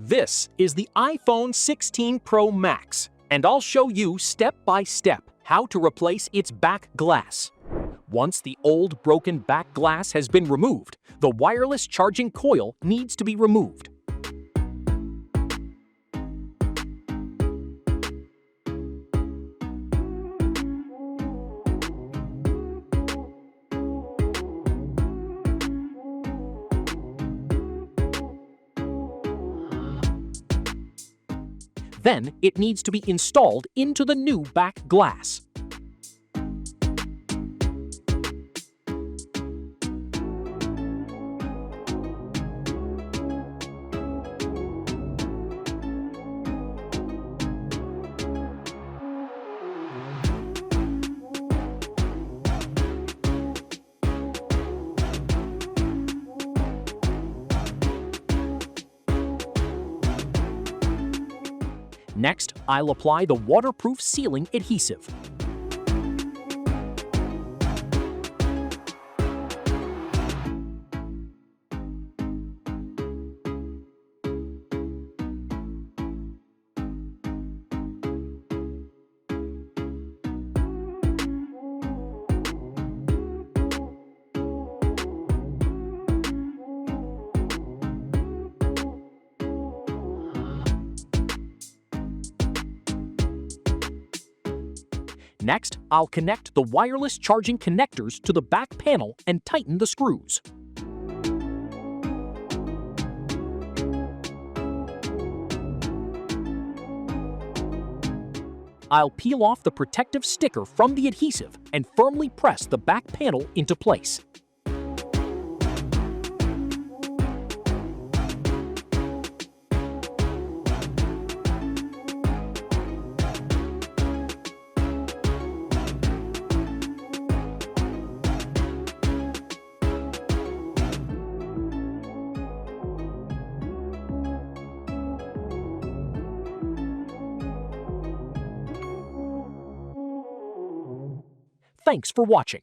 This is the iPhone 16 Pro Max, and I'll show you step by step how to replace its back glass. Once the old broken back glass has been removed, the wireless charging coil needs to be removed. Then it needs to be installed into the new back glass. Next, I'll apply the waterproof sealing adhesive. Next, I'll connect the wireless charging connectors to the back panel and tighten the screws. I'll peel off the protective sticker from the adhesive and firmly press the back panel into place. Thanks for watching.